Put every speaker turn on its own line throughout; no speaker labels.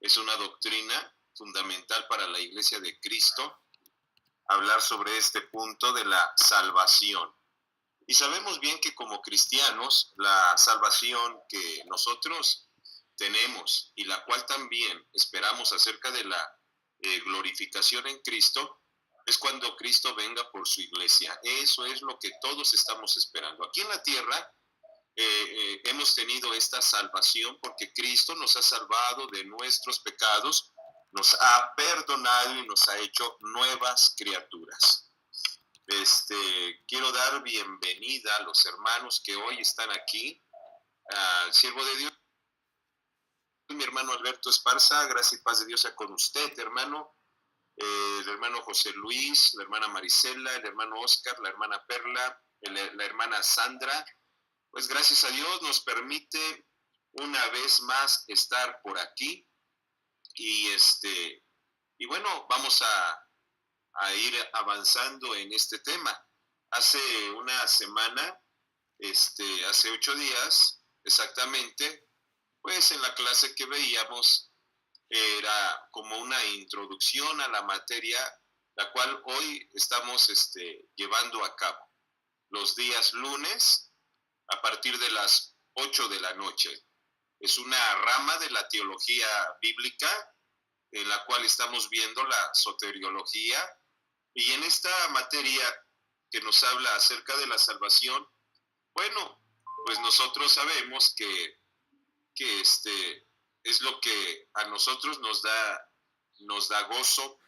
Es una doctrina fundamental para la Iglesia de Cristo hablar sobre este punto de la salvación. Y sabemos bien que como cristianos, la salvación que nosotros tenemos y la cual también esperamos acerca de la glorificación en Cristo, es cuando Cristo venga por su iglesia. Eso es lo que todos estamos esperando. Aquí en la tierra hemos tenido esta salvación porque Cristo nos ha salvado de nuestros pecados, nos ha perdonado y nos ha hecho nuevas criaturas. Quiero dar bienvenida a los hermanos que hoy están aquí, al siervo de Dios, mi hermano Alberto Esparza. Gracia y paz de Dios sea con usted, hermano. El hermano José Luis, la hermana Marisela, el hermano Oscar, la hermana Perla, la hermana Sandra. Pues gracias a Dios nos permite una vez más estar por aquí y bueno, vamos a ir avanzando en este tema. Hace una semana, hace 8 días exactamente, pues en la clase que veíamos era como una introducción a la materia, la cual hoy estamos llevando a cabo los días lunes a partir de las 8 de la noche. Es una rama de la teología bíblica en la cual estamos viendo la soteriología, y en esta materia que nos habla acerca de la salvación, bueno, pues nosotros sabemos que es lo que a nosotros nos da gozo,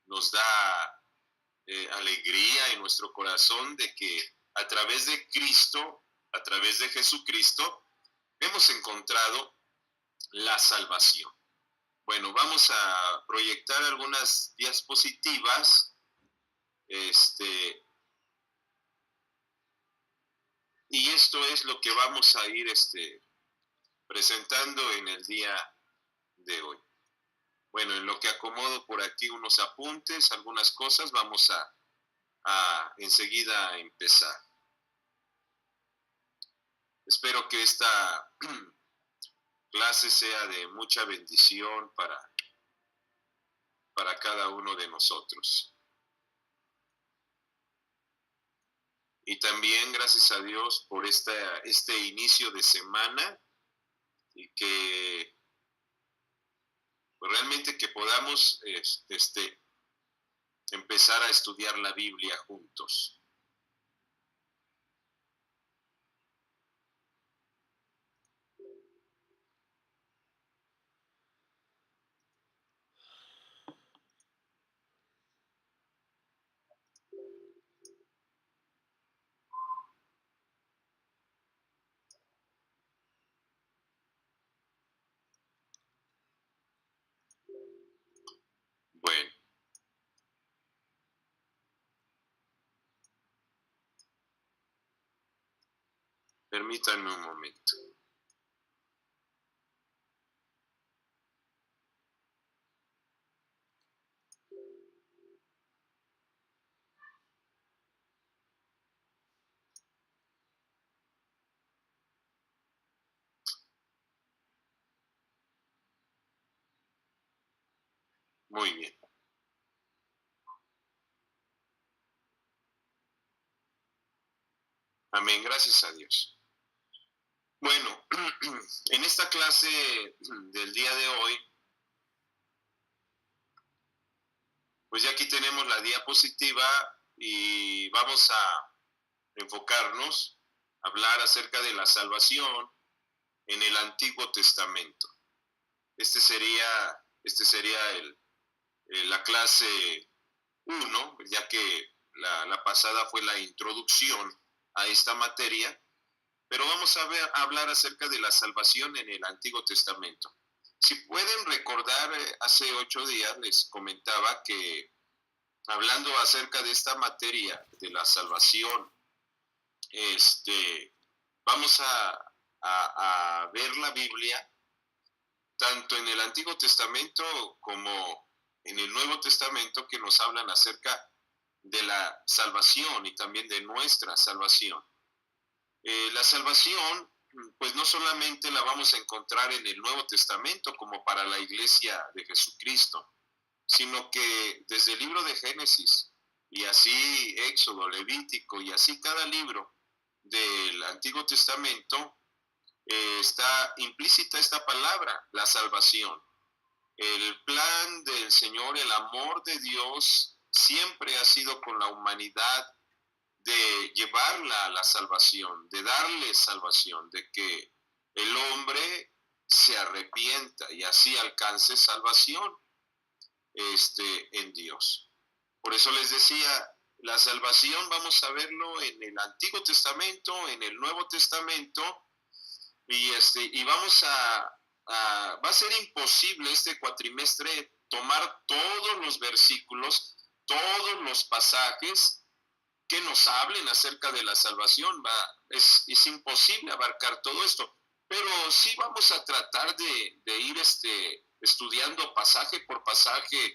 nos da alegría en nuestro corazón de que a través de Cristo, a través de Jesucristo, hemos encontrado la salvación. Bueno, vamos a proyectar algunas diapositivas, y esto es lo que vamos a ir presentando en el día de hoy. Bueno, en lo que acomodo por aquí unos apuntes, algunas cosas, vamos a enseguida empezar. Espero que esta clase sea de mucha bendición para cada uno de nosotros. Y también gracias a Dios por este inicio de semana, y que pues realmente que podamos empezar a estudiar la Biblia juntos. Bueno. Permítanme un momento. Muy bien. Amén, gracias a Dios. Bueno, en esta clase del día de hoy, pues ya aquí tenemos la diapositiva y vamos a enfocarnos, a hablar acerca de la salvación en el Antiguo Testamento. Este sería la clase 1, ya que la pasada fue la introducción a esta materia, pero vamos a hablar acerca de la salvación en el Antiguo Testamento. Si pueden recordar, hace 8 días les comentaba que hablando acerca de esta materia de la salvación, vamos a ver la Biblia tanto en el Antiguo Testamento como en el Nuevo Testamento, que nos hablan acerca de la salvación y también de nuestra salvación. La salvación pues no solamente la vamos a encontrar en el Nuevo Testamento como para la iglesia de Jesucristo, sino que desde el libro de Génesis y así Éxodo, Levítico y así cada libro del Antiguo Testamento está implícita esta palabra, la salvación. El plan del Señor, el amor de Dios siempre ha sido con la humanidad de llevarla a la salvación, de darle salvación, de que el hombre se arrepienta y así alcance salvación en Dios. Por eso les decía, la salvación vamos a verlo en el Antiguo Testamento, en el Nuevo Testamento, y vamos va a ser imposible este cuatrimestre tomar todos los versículos, todos los pasajes que nos hablen acerca de la salvación. Es imposible abarcar todo esto, pero sí vamos a tratar de ir estudiando pasaje por pasaje,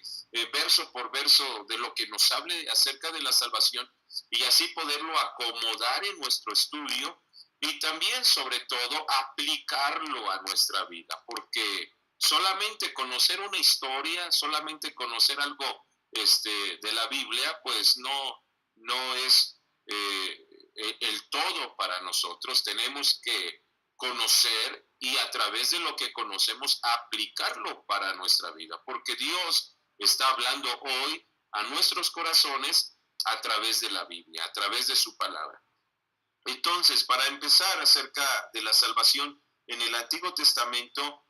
verso por verso, de lo que nos hable acerca de la salvación y así poderlo acomodar en nuestro estudio y también, sobre todo, aplicarlo a nuestra vida, porque solamente conocer una historia, solamente conocer algo de la Biblia, pues no es el todo para nosotros. Tenemos que conocer y a través de lo que conocemos aplicarlo para nuestra vida, porque Dios está hablando hoy a nuestros corazones a través de la Biblia, a través de su palabra. Entonces, para empezar acerca de la salvación en el Antiguo Testamento,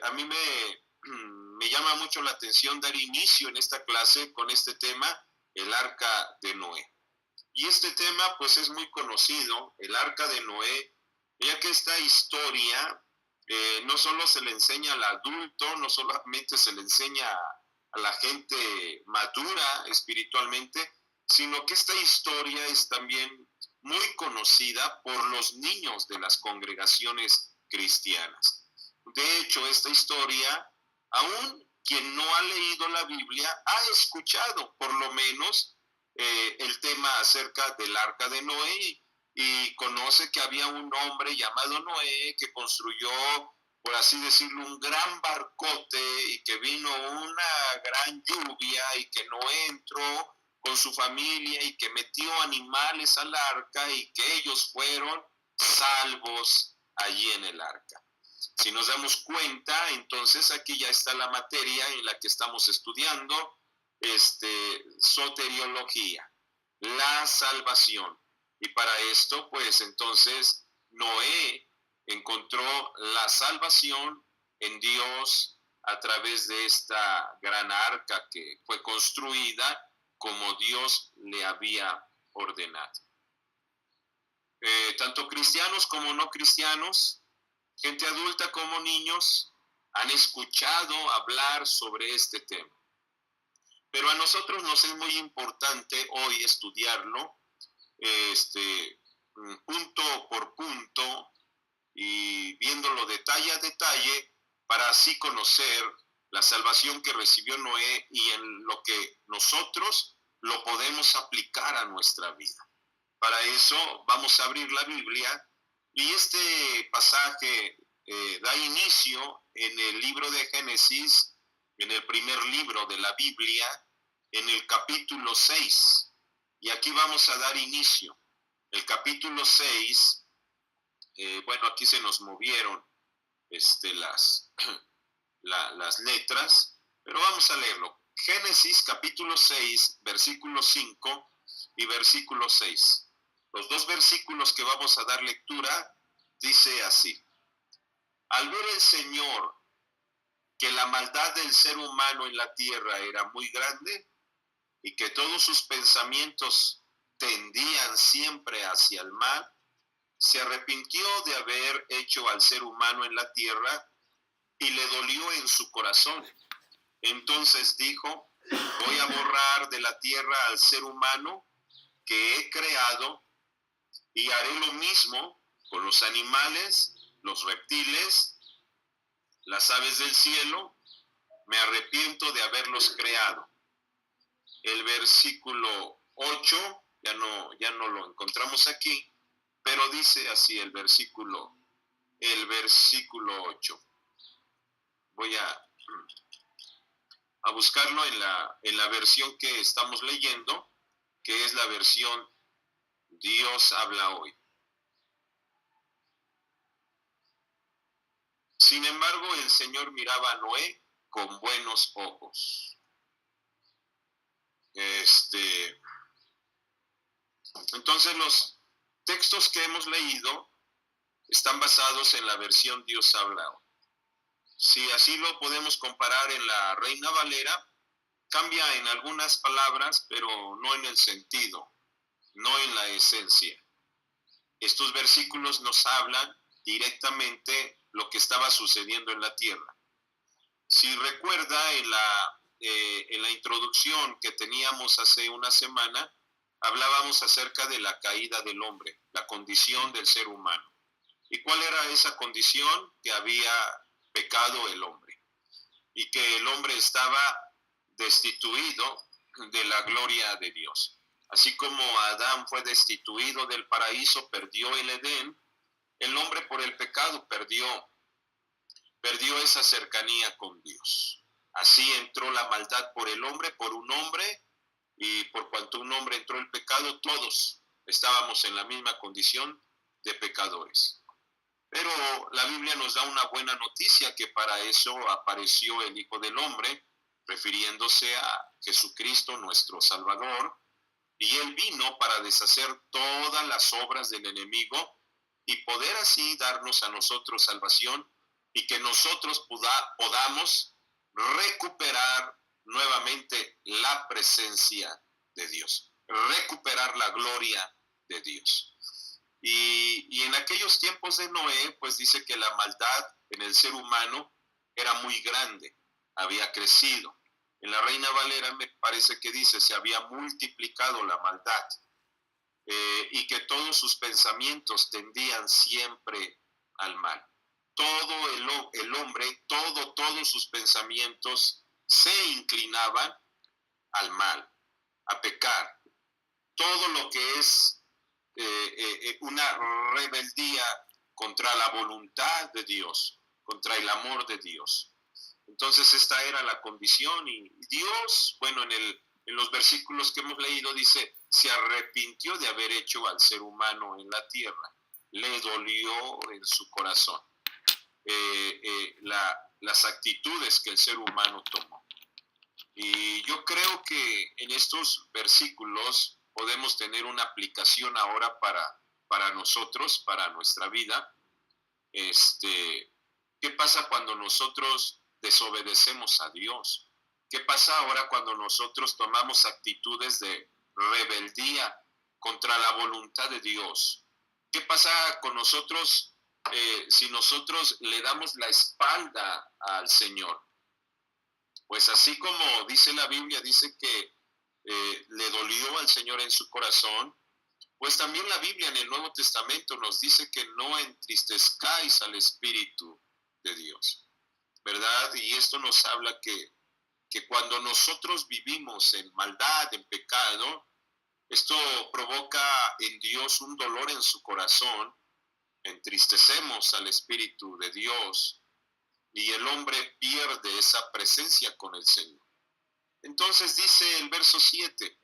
a mí me llama mucho la atención dar inicio en esta clase con este tema, el Arca de Noé. Y este tema pues es muy conocido, el Arca de Noé, ya que esta historia no solo se le enseña al adulto, no solamente se le enseña a la gente madura espiritualmente, sino que esta historia es también muy conocida por los niños de las congregaciones cristianas. De hecho, esta historia, aún quien no ha leído la Biblia, ha escuchado por lo menos el tema acerca del Arca de Noé y conoce que había un hombre llamado Noé que construyó, por así decirlo, un gran barcote y que vino una gran lluvia y que Noé entró con su familia y que metió animales al arca y que ellos fueron salvos allí en el arca. Si nos damos cuenta, entonces aquí ya está la materia en la que estamos estudiando, soteriología, la salvación. Y para esto, pues entonces Noé encontró la salvación en Dios a través de esta gran arca que fue construida como Dios le había ordenado. Tanto cristianos como no cristianos, gente adulta como niños, han escuchado hablar sobre este tema. Pero a nosotros nos es muy importante hoy estudiarlo, punto por punto y viéndolo detalle a detalle para así conocer la salvación que recibió Noé y en lo que nosotros lo podemos aplicar a nuestra vida. Para eso vamos a abrir la Biblia y este pasaje da inicio en el libro de Génesis, en el primer libro de la Biblia, en el capítulo 6. Y aquí vamos a dar inicio. El capítulo 6, bueno, aquí se nos movieron las letras, pero vamos a leerlo. Génesis capítulo 6, versículo 5 y versículo 6. Los dos versículos que vamos a dar lectura dice así: al ver el Señor que la maldad del ser humano en la tierra era muy grande y que todos sus pensamientos tendían siempre hacia el mal, se arrepintió de haber hecho al ser humano en la tierra y le dolió en su corazón. Entonces dijo: voy a borrar de la tierra al ser humano que he creado y haré lo mismo con los animales, los reptiles, las aves del cielo. Me arrepiento de haberlos creado. El versículo 8, ya no lo encontramos aquí, Pero dice así el versículo 8. Voy a buscarlo en la versión que estamos leyendo, que es la versión Dios habla hoy. Sin embargo, el Señor miraba a Noé con buenos ojos. Entonces los textos que hemos leído están basados en la versión Dios habla hoy. Si así lo podemos comparar en la Reina Valera, cambia en algunas palabras, pero no en el sentido, no en la esencia. Estos versículos nos hablan directamente lo que estaba sucediendo en la tierra. Si recuerda, en la introducción que teníamos hace una semana, hablábamos acerca de la caída del hombre, la condición del ser humano. ¿Y cuál era esa condición? Que había pecado el hombre y que el hombre estaba destituido de la gloria de Dios. Así como Adán fue destituido del paraíso, perdió el Edén, el hombre por el pecado perdió esa cercanía con Dios. Así entró la maldad por el hombre, por un hombre, y por cuanto un hombre entró el pecado, todos estábamos en la misma condición de pecadores. Pero la Biblia nos da una buena noticia, que para eso apareció el Hijo del Hombre, refiriéndose a Jesucristo, nuestro Salvador, y Él vino para deshacer todas las obras del enemigo y poder así darnos a nosotros salvación y que nosotros podamos recuperar nuevamente la presencia de Dios, recuperar la gloria de Dios. Y en aquellos tiempos de Noé, pues dice que la maldad en el ser humano era muy grande, había crecido. En la Reina Valera me parece que dice, se había multiplicado la maldad y que todos sus pensamientos tendían siempre al mal. Todo el hombre, todos sus pensamientos se inclinaban al mal, a pecar. Todo lo que es una rebeldía contra la voluntad de Dios, contra el amor de Dios. Entonces esta era la condición y Dios, bueno, en los versículos que hemos leído dice, se arrepintió de haber hecho al ser humano en la tierra, le dolió en su corazón las actitudes que el ser humano tomó. Y yo creo que en estos versículos podemos tener una aplicación ahora para nosotros, para nuestra vida. ¿Qué pasa cuando nosotros desobedecemos a Dios? ¿Qué pasa ahora cuando nosotros tomamos actitudes de rebeldía contra la voluntad de Dios? ¿Qué pasa con nosotros si nosotros le damos la espalda al Señor? Pues así como dice la Biblia, dice que le dolió al Señor en su corazón, pues también la Biblia en el Nuevo Testamento nos dice que no entristezcáis al Espíritu de Dios, ¿verdad? Y esto nos habla que cuando nosotros vivimos en maldad, en pecado, esto provoca en Dios un dolor en su corazón, entristecemos al Espíritu de Dios y el hombre pierde esa presencia con el Señor. Entonces dice el verso 7,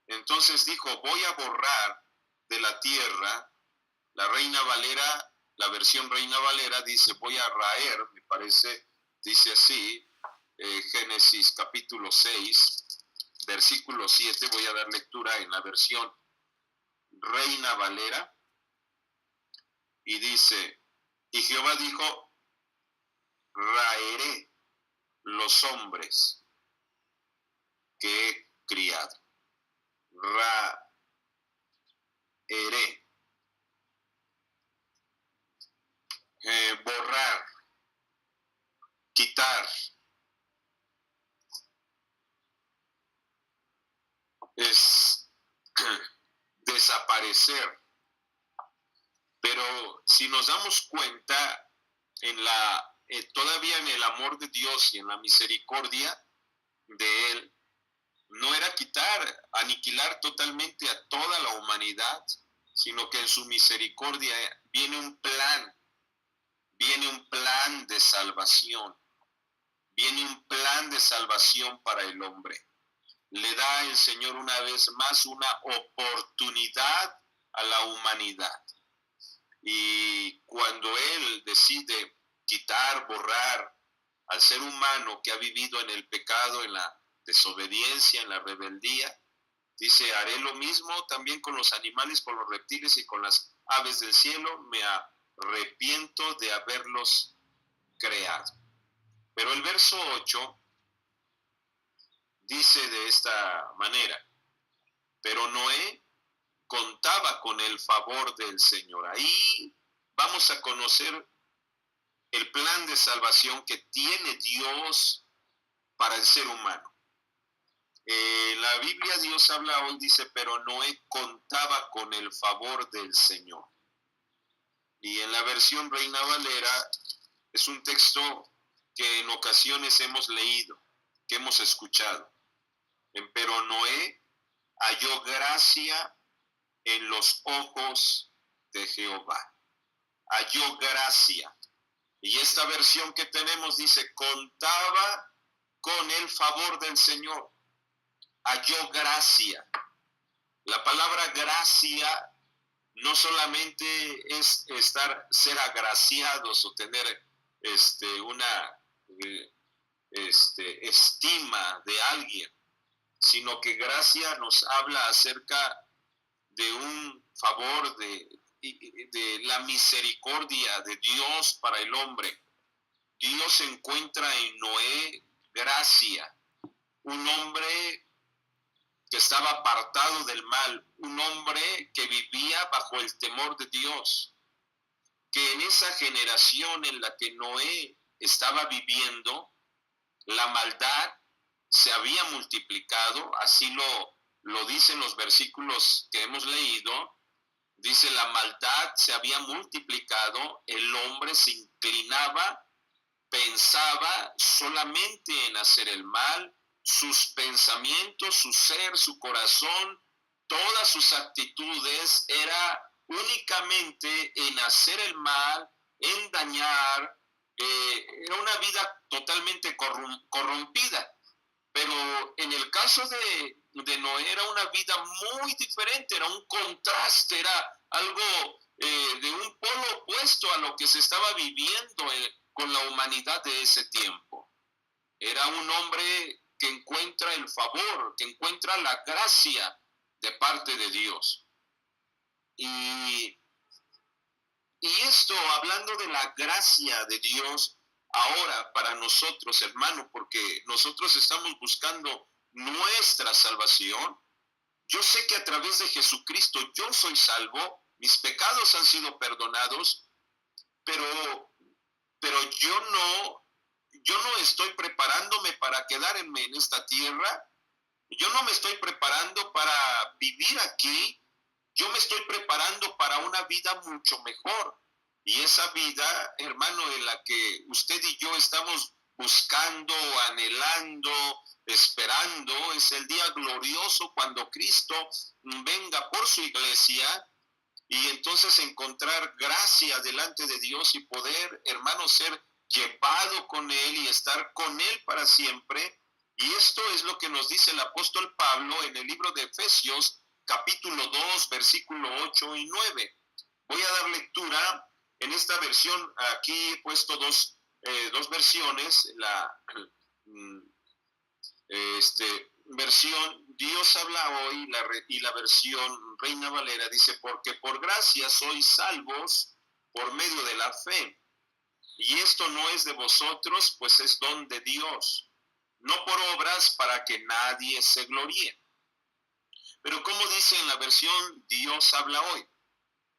entonces dijo, voy a borrar de la tierra, la Reina Valera, la versión Reina Valera dice, voy a raer, me parece, dice así, Génesis capítulo 6, versículo 7, voy a dar lectura en la versión Reina Valera, y dice, y Jehová dijo, raeré los hombres que he criado. Raeré. Borrar. Quitar. Es desaparecer. Pero si nos damos cuenta, todavía en el amor de Dios y en la misericordia de Él, no era quitar, aniquilar totalmente a toda la humanidad, sino que en su misericordia viene un plan de salvación, viene un plan de salvación para el hombre. Le da el Señor una vez más una oportunidad a la humanidad. Y cuando Él decide quitar, borrar al ser humano que ha vivido en el pecado, en la desobediencia, en la rebeldía, dice, haré lo mismo también con los animales, con los reptiles y con las aves del cielo. Me arrepiento de haberlos creado. Pero el verso 8 dice de esta manera, pero Noé contaba con el favor del Señor. Ahí vamos a conocer el plan de salvación que tiene Dios para el ser humano. La Biblia, Dios habla hoy, dice, pero Noé contaba con el favor del Señor. Y en la versión Reina Valera es un texto que en ocasiones hemos leído, que hemos escuchado. Pero Noé halló gracia en los ojos de Jehová. Halló gracia. Y esta versión que tenemos dice, contaba con el favor del Señor. Halló gracia. La palabra gracia no solamente es ser agraciados o tener una estima de alguien, sino que gracia nos habla acerca de un favor, de la misericordia de Dios para el hombre. Dios encuentra en Noé gracia, un hombre que estaba apartado del mal, un hombre que vivía bajo el temor de Dios, que en esa generación en la que Noé estaba viviendo, la maldad se había multiplicado, así lo dicen los versículos que hemos leído. Dice, la maldad se había multiplicado, el hombre se inclinaba, pensaba solamente en hacer el mal, sus pensamientos, su ser, su corazón, todas sus actitudes era únicamente en hacer el mal, en dañar. Era una vida totalmente corrompida. Pero en el caso de Noé era una vida muy diferente, era un contraste, era algo de un polo opuesto a lo que se estaba viviendo con la humanidad de ese tiempo. Era un hombre que encuentra el favor, que encuentra la gracia de parte de Dios. Y esto, hablando de la gracia de Dios, ahora para nosotros, hermano, porque nosotros estamos buscando nuestra salvación. Yo sé que a través de Jesucristo yo soy salvo, mis pecados han sido perdonados, pero yo no estoy preparándome para quedarme en esta tierra. Yo no me estoy preparando para vivir aquí. Yo me estoy preparando para una vida mucho mejor. Y esa vida, hermano, en la que usted y yo estamos buscando, anhelando, esperando, es el día glorioso cuando Cristo venga por su iglesia y entonces encontrar gracia delante de Dios y poder, hermano, ser llevado con Él y estar con Él para siempre. Y esto es lo que nos dice el apóstol Pablo en el libro de Efesios, capítulo 2, versículo 8 y 9. Voy a dar lectura en esta versión. Aquí he puesto dos versiones. La versión Dios habla hoy y la versión Reina Valera dice, porque por gracia sois salvos por medio de la fe. Y esto no es de vosotros, pues es don de Dios, no por obras para que nadie se gloríe. Pero como dice en la versión Dios habla hoy,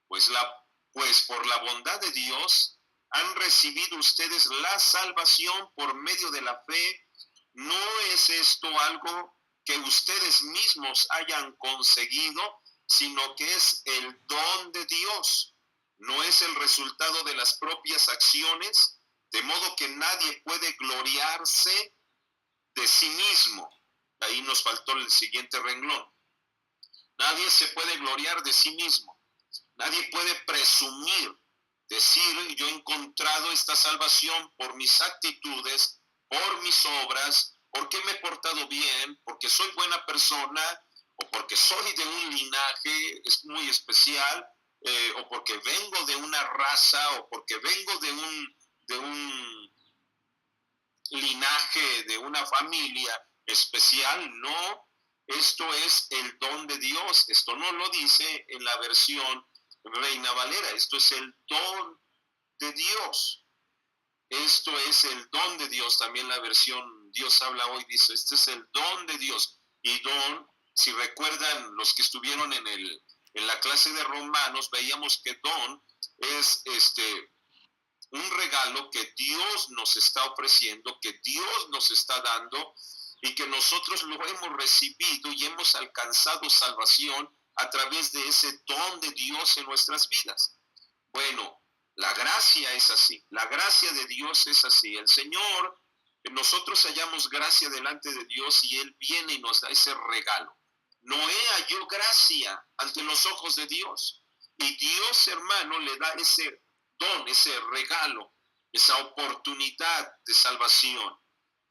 pues por la bondad de Dios han recibido ustedes la salvación por medio de la fe. No es esto algo que ustedes mismos hayan conseguido, sino que es el don de Dios. No es el resultado de las propias acciones, de modo que nadie puede gloriarse de sí mismo. Ahí nos faltó el siguiente renglón. Nadie se puede gloriar de sí mismo. Nadie puede presumir, decir, yo he encontrado esta salvación por mis actitudes, por mis obras, porque me he portado bien, porque soy buena persona, o porque soy de un linaje muy especial, o porque vengo de una raza, o porque vengo de un linaje, de una familia especial. No, esto es el don de Dios. Esto no lo dice en la versión Reina Valera, esto es el don de Dios. Esto es el don de Dios. También la versión Dios habla hoy dice, este es el don de Dios. Y don, si recuerdan los que estuvieron en la clase de Romanos, veíamos que don es un regalo que Dios nos está ofreciendo, que Dios nos está dando y que nosotros lo hemos recibido y hemos alcanzado salvación a través de ese don de Dios en nuestras vidas. Bueno, la gracia es así, la gracia de Dios es así. El Señor, nosotros hallamos gracia delante de Dios y Él viene y nos da ese regalo. Noé halló gracia ante los ojos de Dios y Dios, hermano, le da ese don, ese regalo, esa oportunidad de salvación.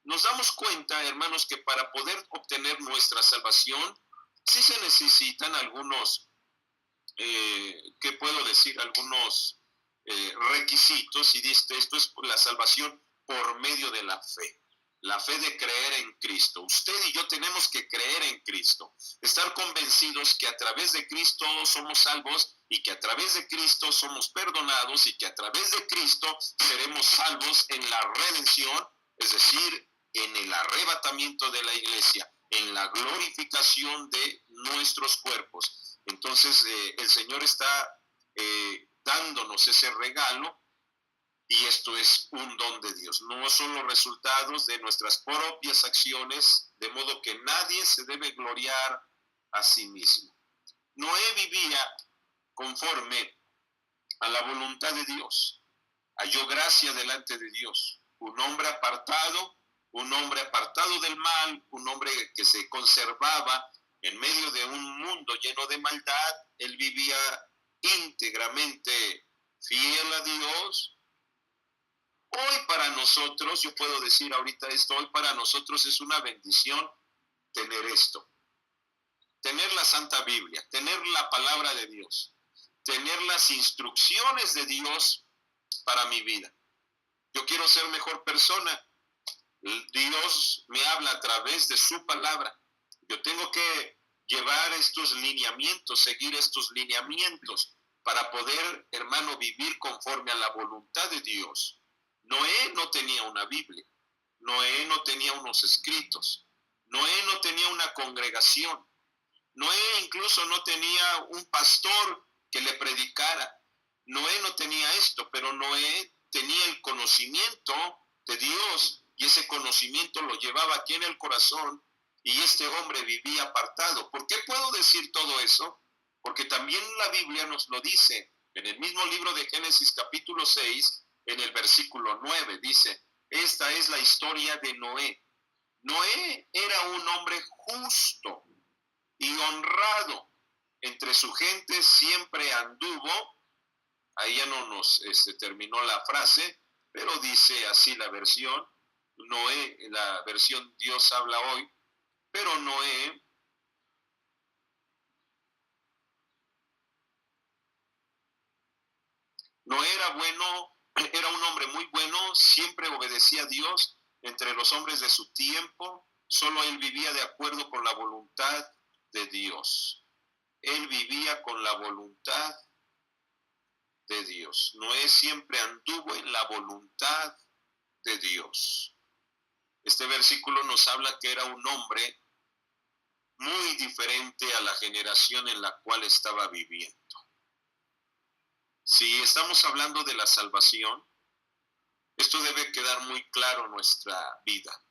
Nos damos cuenta, hermanos, que para poder obtener nuestra salvación, sí se necesitan algunos, ¿qué puedo decir? Algunos requisitos, y dice, esto es la salvación por medio de la fe de creer en Cristo. Usted y yo tenemos que creer en Cristo, estar convencidos que a través de Cristo somos salvos y que a través de Cristo somos perdonados y que a través de Cristo seremos salvos en la redención, es decir, en el arrebatamiento de la iglesia, en la glorificación de nuestros cuerpos. Entonces el Señor está dándonos ese regalo. Y esto es un don de Dios, no son los resultados de nuestras propias acciones, de modo que nadie se debe gloriar a sí mismo. Noé vivía conforme a la voluntad de Dios, halló gracia delante de Dios, un hombre apartado del mal, un hombre que se conservaba en medio de un mundo lleno de maldad. Él vivía íntegramente fiel a Dios. Hoy para nosotros, yo puedo decir ahorita esto, hoy para nosotros es una bendición tener esto, tener la Santa Biblia, tener la palabra de Dios, tener las instrucciones de Dios para mi vida. Yo quiero ser mejor persona. Dios me habla a través de su palabra. Yo tengo que llevar estos lineamientos, seguir estos lineamientos para poder, hermano, vivir conforme a la voluntad de Dios. Noé no tenía una Biblia, Noé no tenía unos escritos, Noé no tenía una congregación, Noé incluso no tenía un pastor que le predicara. Noé no tenía esto, pero Noé tenía el conocimiento de Dios y ese conocimiento lo llevaba aquí en el corazón y este hombre vivía apartado. ¿Por qué puedo decir todo eso? Porque también la Biblia nos lo dice en el mismo libro de Génesis capítulo 6, en el versículo 9, dice, esta es la historia de Noé. Noé era un hombre justo y honrado. Entre su gente siempre anduvo. Ahí ya no nos terminó la frase, pero dice así la versión. Noé, la versión Dios habla hoy, pero Noé era bueno, era un hombre muy bueno, siempre obedecía a Dios entre los hombres de su tiempo, solo él vivía de acuerdo con la voluntad de Dios. Él vivía con la voluntad de Dios. Noé siempre anduvo en la voluntad de Dios. Este versículo nos habla que era un hombre muy diferente a la generación en la cual estaba viviendo. Si estamos hablando de la salvación, esto debe quedar muy claro en nuestra vida.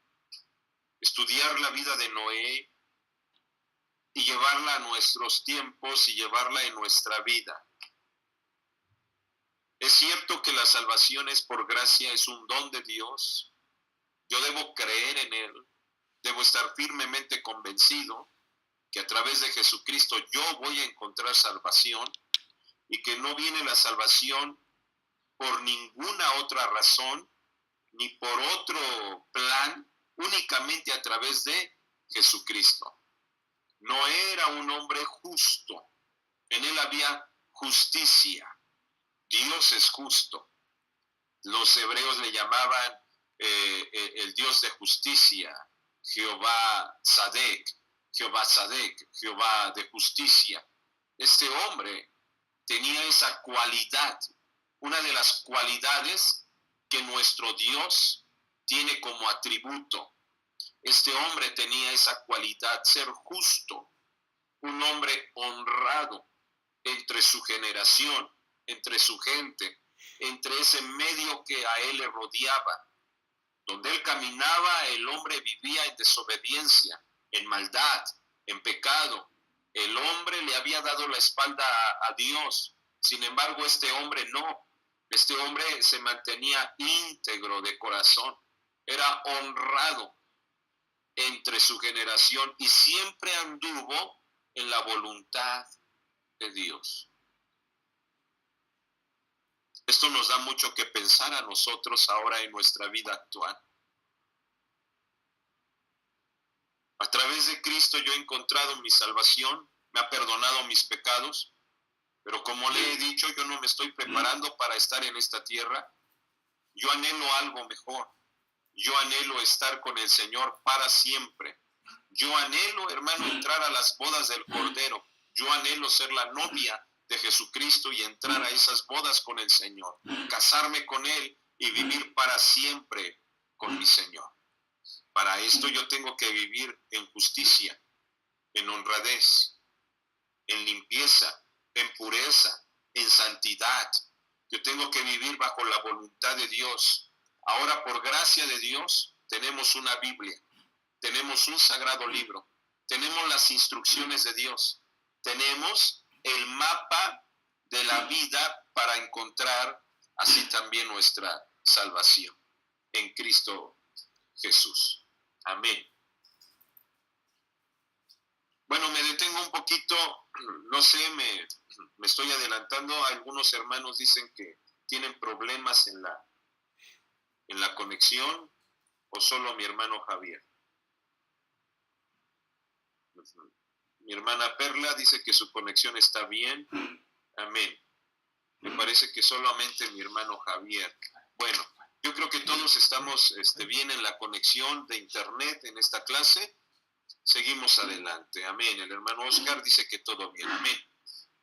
Estudiar la vida de Noé y llevarla a nuestros tiempos y llevarla en nuestra vida. Es cierto que la salvación es por gracia, es un don de Dios. Yo debo creer en Él, debo estar firmemente convencido que a través de Jesucristo yo voy a encontrar salvación. y que no viene la salvación por ninguna otra razón ni por otro plan, únicamente a través de Jesucristo. No era un hombre justo, en él había justicia. Dios es justo. Los hebreos le llamaban el Dios de justicia, Jehová Sadek, Jehová de justicia. Este hombre tenía esa cualidad, una de las cualidades que nuestro Dios tiene como atributo. Este hombre tenía esa cualidad, ser justo, un hombre honrado entre su generación, entre su gente, entre ese medio que a él le rodeaba. Donde él caminaba, el hombre vivía en desobediencia, en maldad, en pecado. El hombre le había dado la espalda a Dios. Sin embargo, este hombre no. Este hombre se mantenía íntegro de corazón. Era honrado entre su generación y siempre anduvo en la voluntad de Dios. Esto nos da mucho que pensar a nosotros ahora en nuestra vida actual. A través de Cristo yo he encontrado mi salvación, me ha perdonado mis pecados, pero como le he dicho, yo no me estoy preparando para estar en esta tierra. Yo anhelo algo mejor. Yo anhelo estar con el Señor para siempre. Yo anhelo, hermano, entrar a las bodas del Cordero. Yo anhelo ser la novia de Jesucristo y entrar a esas bodas con el Señor, casarme con Él y vivir para siempre con mi Señor. Para esto yo tengo que vivir en justicia, en honradez, en limpieza, en pureza, en santidad. Yo tengo que vivir bajo la voluntad de Dios. Ahora, por gracia de Dios, tenemos una Biblia, tenemos un sagrado libro, tenemos las instrucciones de Dios, tenemos el mapa de la vida para encontrar así también nuestra salvación en Cristo Jesús. Amén. Bueno, me detengo un poquito, no sé, me estoy adelantando. Algunos hermanos dicen que tienen problemas en la conexión, o solo mi hermano Javier. Mi hermana Perla dice que su conexión está bien. Amén. Me parece que solamente mi hermano Javier. Bueno, yo creo que todos estamos bien en la conexión de internet en esta clase. Seguimos adelante. Amén. El hermano Oscar dice que todo bien. Amén.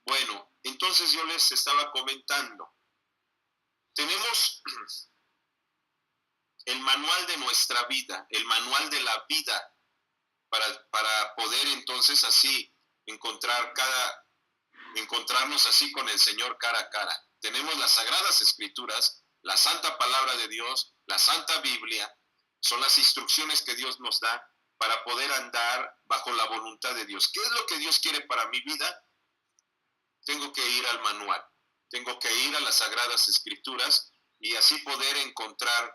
Bueno, entonces yo les estaba comentando. Tenemos el manual de nuestra vida, el manual de la vida, para poder entonces así encontrarnos así con el Señor cara a cara. Tenemos las Sagradas Escrituras, la Santa Palabra de Dios, la Santa Biblia, son las instrucciones que Dios nos da para poder andar bajo la voluntad de Dios. ¿Qué es lo que Dios quiere para mi vida? Tengo que ir al manual, tengo que ir a las Sagradas Escrituras y así poder encontrar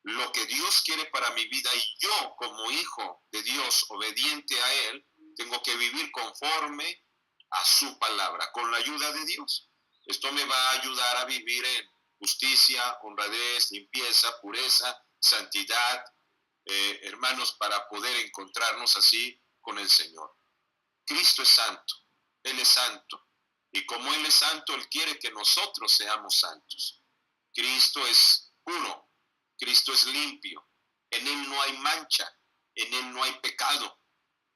lo que Dios quiere para mi vida, y yo como hijo de Dios, obediente a Él, tengo que vivir conforme a su palabra, con la ayuda de Dios. Esto me va a ayudar a vivir en justicia, honradez, limpieza, pureza, santidad, hermanos, para poder encontrarnos así con el Señor. Cristo es santo, Él es santo, y como Él es santo, Él quiere que nosotros seamos santos. Cristo es puro, Cristo es limpio, en Él no hay mancha, en Él no hay pecado.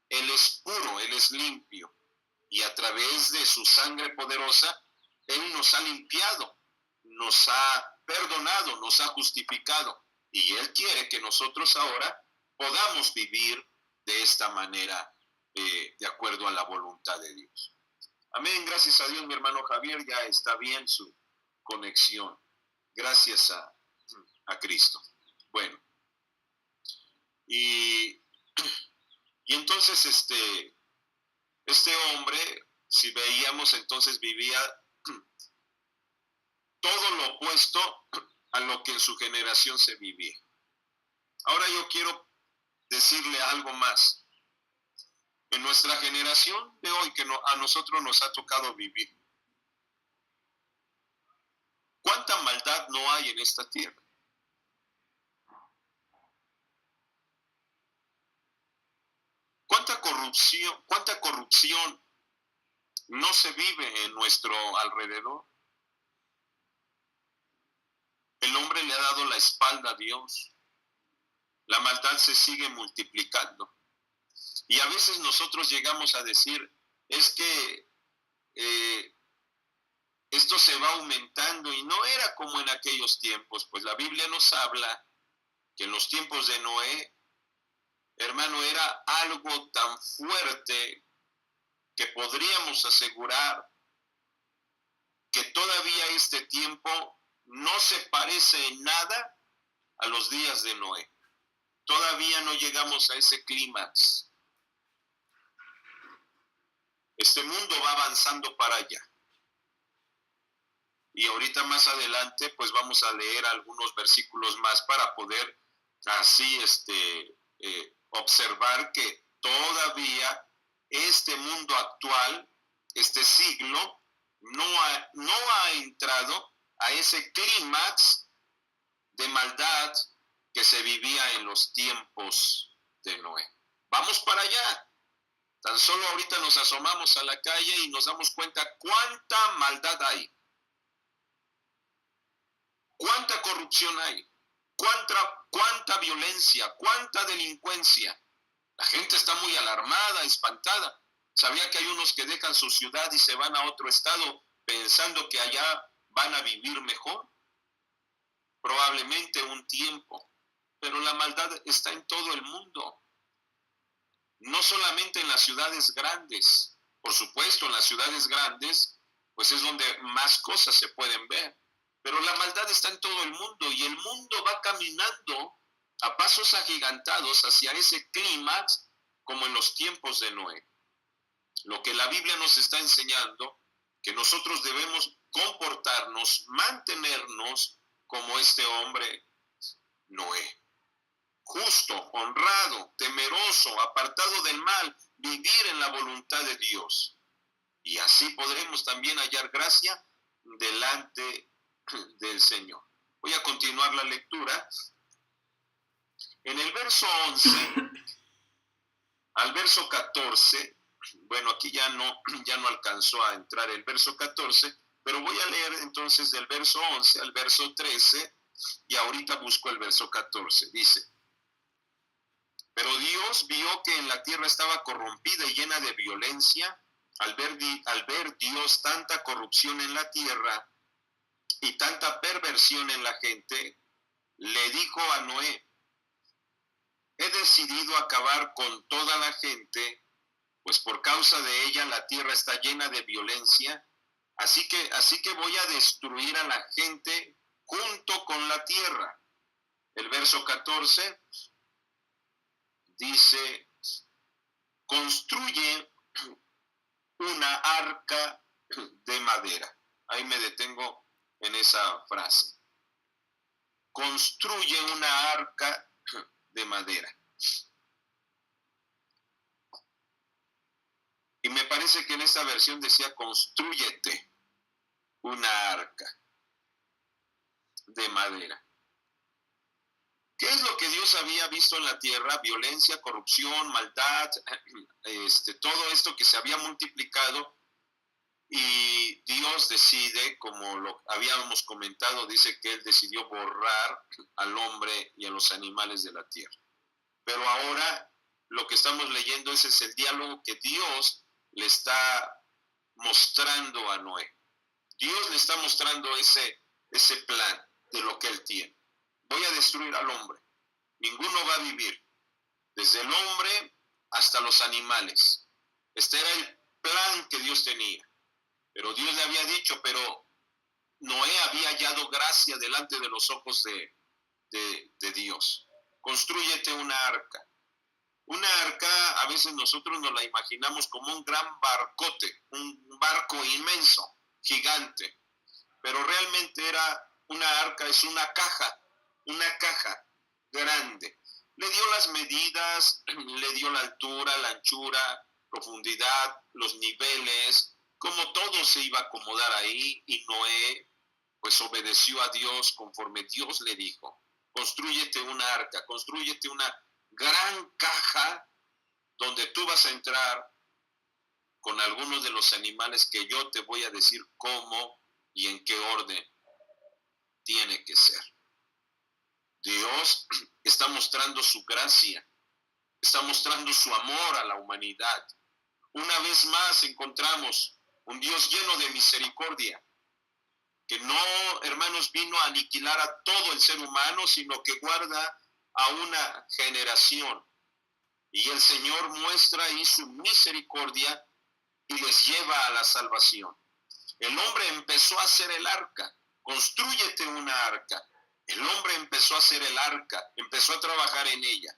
Él es puro, Él es limpio, y a través de su sangre poderosa, Él nos ha limpiado, nos ha perdonado, nos ha justificado, y Él quiere que nosotros ahora podamos vivir de esta manera, de acuerdo a la voluntad de Dios. Amén, gracias a Dios, mi hermano Javier, ya está bien su conexión, gracias a Cristo. Bueno, y entonces este hombre, si veíamos, entonces vivía todo lo opuesto a lo que en su generación se vivía. Ahora yo quiero decirle algo más. En nuestra generación de hoy, que a nosotros nos ha tocado vivir, ¿Cuánta maldad no hay en esta tierra? ¿Cuánta corrupción no se vive en nuestro alrededor? El hombre le ha dado la espalda a Dios. La maldad se sigue multiplicando. Y a veces nosotros llegamos a decir, es que esto se va aumentando y no era como en aquellos tiempos. Pues la Biblia nos habla que en los tiempos de Noé, hermano, era algo tan fuerte que podríamos asegurar que todavía este tiempo no se parece en nada a los días de Noé. Todavía no llegamos a ese clímax. Este mundo va avanzando para allá. Y ahorita más adelante, pues vamos a leer algunos versículos más para poder así observar que todavía este mundo actual, este siglo, no ha entrado a ese clímax de maldad que se vivía en los tiempos de Noé. Vamos para allá. Tan solo ahorita nos asomamos a la calle y nos damos cuenta cuánta maldad hay. ¿Cuánta corrupción hay? ¿Cuánta violencia? ¿Cuánta delincuencia? La gente está muy alarmada, espantada. ¿Sabía que hay unos que dejan su ciudad y se van a otro estado pensando que allá van a vivir mejor? Probablemente un tiempo. Pero la maldad está en todo el mundo. No solamente en las ciudades grandes. Por supuesto, en las ciudades grandes, pues es donde más cosas se pueden ver. Pero la maldad está en todo el mundo y el mundo va caminando a pasos agigantados hacia ese clímax como en los tiempos de Noé. Lo que la Biblia nos está enseñando, que nosotros debemos comportarnos, mantenernos como este hombre Noé. Justo, honrado, temeroso, apartado del mal, vivir en la voluntad de Dios. Y así podremos también hallar gracia delante del Señor. Voy a continuar la lectura. En el verso 11 al verso 14, bueno, aquí ya no alcanzó a entrar el verso 14, pero voy a leer entonces del verso 11 al verso 13 y ahorita busco el verso 14. Dice: pero Dios vio que en la tierra estaba corrompida y llena de violencia. Al ver Dios tanta corrupción en la tierra y tanta perversión en la gente, le dijo a Noé: he decidido acabar con toda la gente, pues por causa de ella la tierra está llena de violencia, así que voy a destruir a la gente junto con la tierra. El verso 14 dice: construye una arca de madera. Ahí me detengo en esa frase. Construye una arca de madera. Y me parece que en esta versión decía: constrúyete una arca de madera. ¿Qué es lo que Dios había visto en la tierra? Violencia, corrupción, maldad, todo esto que se había multiplicado, y Dios decide, como lo habíamos comentado, dice que Él decidió borrar al hombre y a los animales de la tierra. Pero ahora lo que estamos leyendo es el diálogo que Dios le está mostrando a Noé. Dios le está mostrando ese plan de lo que Él tiene. Voy a destruir al hombre. Ninguno va a vivir. Desde el hombre hasta los animales. Este era el plan que Dios tenía. Pero Dios le había dicho, pero Noé había hallado gracia delante de los ojos de Dios. Constrúyete una arca. Una arca, a veces nosotros nos la imaginamos como un gran barcote, un barco inmenso, gigante. Pero realmente una arca, es una caja grande. Le dio las medidas, le dio la altura, la anchura, profundidad, los niveles, cómo todo se iba a acomodar ahí, y Noé pues obedeció a Dios conforme Dios le dijo. Constrúyete una arca, constrúyete una gran caja donde tú vas a entrar con algunos de los animales que yo te voy a decir cómo y en qué orden tiene que ser. Dios está mostrando su gracia, está mostrando su amor a la humanidad. Una vez más encontramos un Dios lleno de misericordia, que no, hermanos, vino a aniquilar a todo el ser humano, sino que guarda a una generación. Y el Señor muestra ahí su misericordia y les lleva a la salvación. El hombre empezó a hacer el arca. Constrúyete una arca. El hombre empezó a hacer el arca, empezó a trabajar en ella.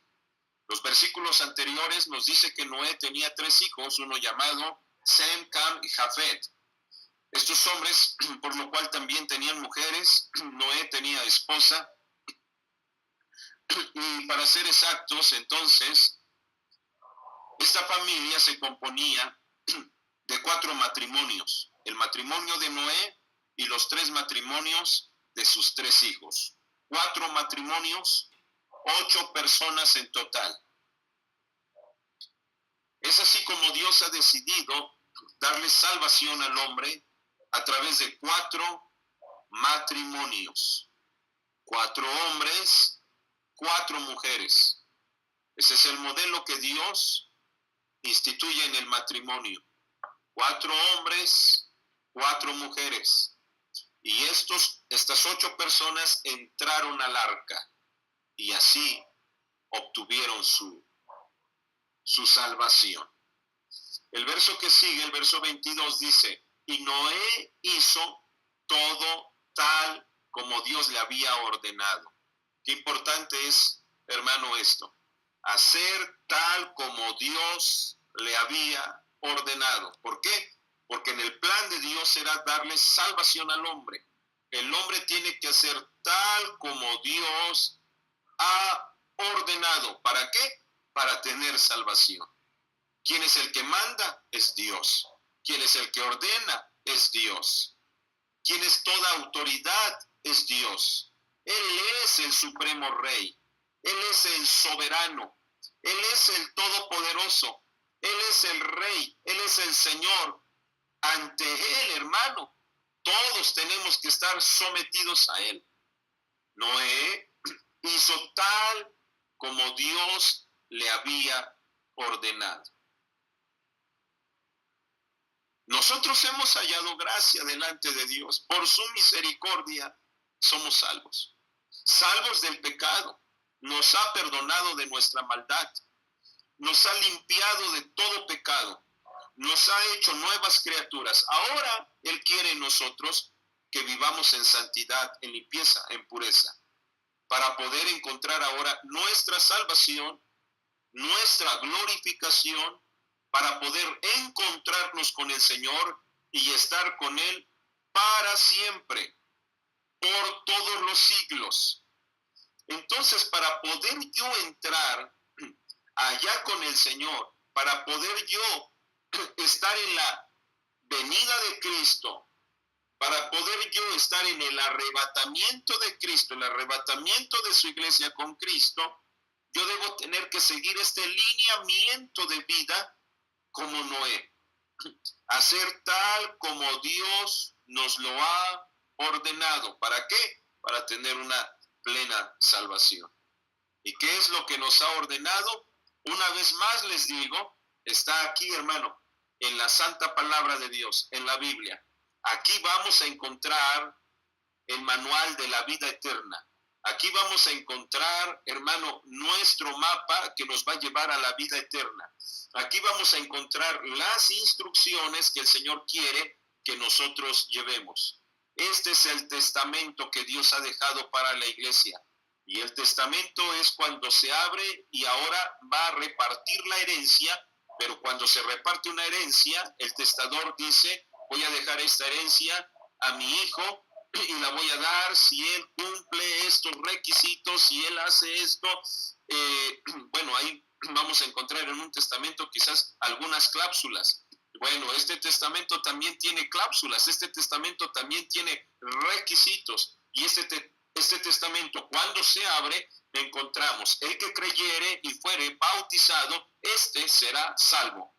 Los versículos anteriores nos dice que Noé tenía 3 hijos, uno llamado Sem, Cam y Jafet. Estos hombres, por lo cual también tenían mujeres, Noé tenía esposa, y para ser exactos, entonces, esta familia se componía de 4 matrimonios, el matrimonio de Noé y los 3 matrimonios de sus 3 hijos. 4 matrimonios, 8 personas en total. Es así como Dios ha decidido darle salvación al hombre a través de 4 matrimonios. 4 hombres, 4 mujeres. Ese es el modelo que Dios instituye en el matrimonio. 4 hombres, 4 mujeres. Y estas 8 personas entraron al arca y así obtuvieron su salvación. El verso que sigue, el verso 22 dice, y Noé hizo todo tal como Dios le había ordenado. Qué importante es, hermano, esto. Hacer tal como Dios le había ordenado. ¿Por qué? Porque en el plan de Dios era darle salvación al hombre. El hombre tiene que hacer tal como Dios ha ordenado. ¿Para qué? Para tener salvación. ¿Quién es el que manda? Es Dios. ¿Quién es el que ordena? Es Dios. ¿Quién es toda autoridad? Es Dios. Él es el supremo rey. Él es el soberano. Él es el todopoderoso. Él es el rey. Él es el Señor. Ante Él, hermano, todos tenemos que estar sometidos a Él. Noé hizo tal como Dios le había ordenado. Nosotros hemos hallado gracia delante de Dios. Por su misericordia somos salvos. Salvos del pecado. Nos ha perdonado de nuestra maldad. Nos ha limpiado de todo pecado. Nos ha hecho nuevas criaturas. Ahora Él quiere en nosotros que vivamos en santidad, en limpieza, en pureza, para poder encontrar ahora nuestra salvación, nuestra glorificación, para poder encontrarnos con el Señor y estar con Él para siempre, por todos los siglos. Entonces, para poder yo entrar allá con el Señor, para poder yo estar en la venida de Cristo, para poder yo estar en el arrebatamiento de Cristo, el arrebatamiento de su iglesia con Cristo, yo debo tener que seguir este lineamiento de vida como Noé, hacer tal como Dios nos lo ha ordenado. ¿Para qué? Para tener una plena salvación. ¿Y qué es lo que nos ha ordenado? Una vez más les digo, está aquí, hermano, en la santa palabra de Dios, en la Biblia. Aquí vamos a encontrar el manual de la vida eterna. Aquí vamos a encontrar, hermano, nuestro mapa que nos va a llevar a la vida eterna. Aquí vamos a encontrar las instrucciones que el Señor quiere que nosotros llevemos. Este es el testamento que Dios ha dejado para la iglesia. Y el testamento es cuando se abre y ahora va a repartir la herencia, pero cuando se reparte una herencia, el testador dice, voy a dejar esta herencia a mi hijo y la voy a dar si él cumple estos requisitos, si él hace esto. Bueno, ahí vamos a encontrar en un testamento quizás algunas cláusulas, Bueno, este testamento también tiene cláusulas, este testamento también tiene requisitos. Y este testamento, cuando se abre, encontramos: el que creyere y fuere bautizado, este será salvo.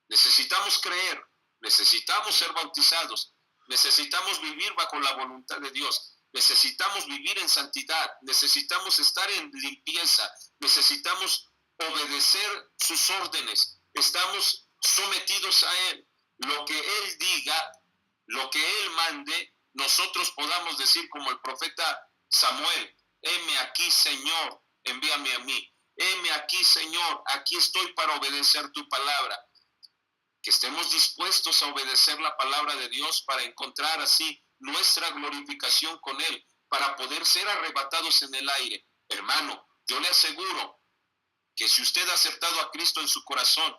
Necesitamos creer, necesitamos ser bautizados, necesitamos vivir bajo la voluntad de Dios, necesitamos vivir en santidad, necesitamos estar en limpieza, necesitamos obedecer sus órdenes, estamos sometidos a Él. Lo que Él diga, lo que Él mande, nosotros podamos decir como el profeta Samuel: heme aquí, Señor, envíame a mí. Heme aquí, Señor, aquí estoy para obedecer tu palabra. Que estemos dispuestos a obedecer la palabra de Dios para encontrar así nuestra glorificación con Él, para poder ser arrebatados en el aire. Hermano, yo le aseguro que si usted ha aceptado a Cristo en su corazón,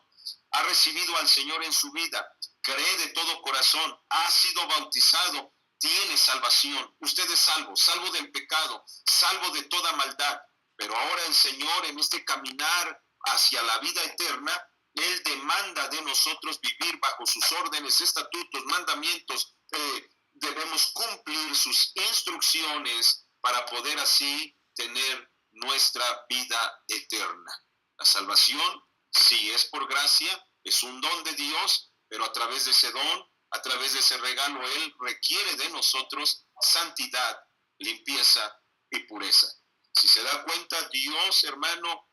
ha recibido al Señor en su vida, cree de todo corazón, ha sido bautizado, tiene salvación. Usted es salvo, salvo del pecado, salvo de toda maldad. Pero ahora el Señor, en este caminar hacia la vida eterna, Él demanda de nosotros vivir bajo sus órdenes, estatutos, mandamientos. Debemos cumplir sus instrucciones para poder así tener nuestra vida eterna. La salvación, sí, es por gracia, es un don de Dios, pero a través de ese don, a través de ese regalo, Él requiere de nosotros santidad, limpieza y pureza. Si se da cuenta, Dios, hermano,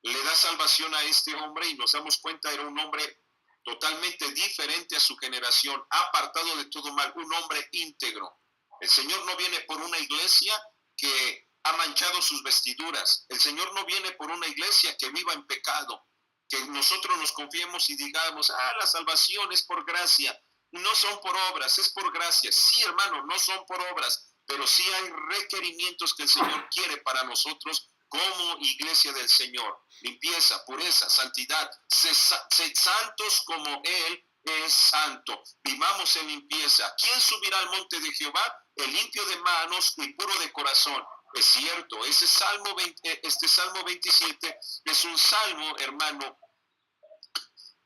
le da salvación a este hombre y nos damos cuenta, era un hombre totalmente diferente a su generación, apartado de todo mal, un hombre íntegro. El Señor no viene por una iglesia que ha manchado sus vestiduras. El Señor no viene por una iglesia que viva en pecado, que nosotros nos confiemos y digamos: la salvación es por gracia. No son por obras, es por gracia. Sí, hermano, no son por obras, pero sí hay requerimientos que el Señor quiere para nosotros como iglesia del Señor: limpieza, pureza, santidad. Sed santos como Él es santo. Vivamos en limpieza. ¿Quién subirá al monte de Jehová? El limpio de manos y puro de corazón. Es cierto, este Salmo 27 es un salmo, hermano,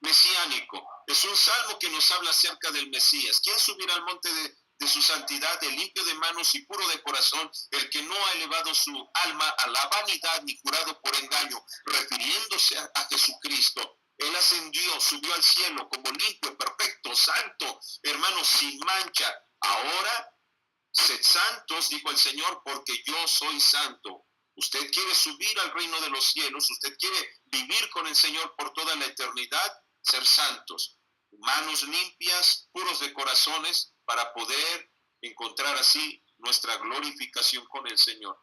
mesiánico. Es un salmo que nos habla acerca del Mesías. ¿Quién subirá al monte de su santidad? El limpio de manos y puro de corazón, el que no ha elevado su alma a la vanidad ni jurado por engaño, refiriéndose a Jesucristo. Él ascendió, subió al cielo como limpio, perfecto, santo, hermano, sin mancha. Ahora, sed santos, dijo el Señor, porque yo soy santo. Usted quiere subir al reino de los cielos, usted quiere vivir con el Señor por toda la eternidad, ser santos, manos limpias, puros de corazones, para poder encontrar así nuestra glorificación con el Señor.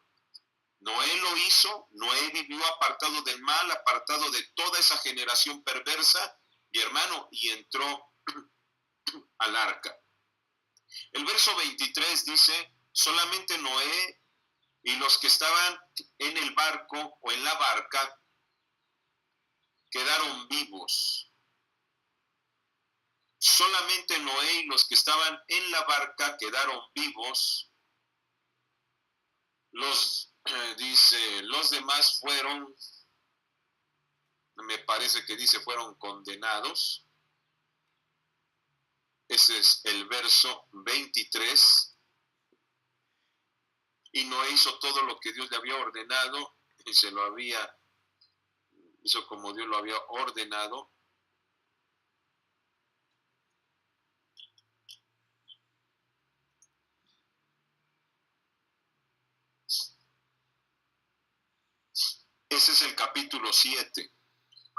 Noé lo hizo, Noé vivió apartado del mal, apartado de toda esa generación perversa, mi hermano, y entró al arca. El verso 23 dice: solamente Noé y los que estaban en el barco o en la barca quedaron vivos. Solamente Noé y los que estaban en la barca quedaron vivos. Dice, los demás fueron, me parece que dice, fueron condenados. Ese es el verso 23. Y Noé hizo todo lo que Dios le había ordenado y hizo como Dios lo había ordenado. Ese es el capítulo 7.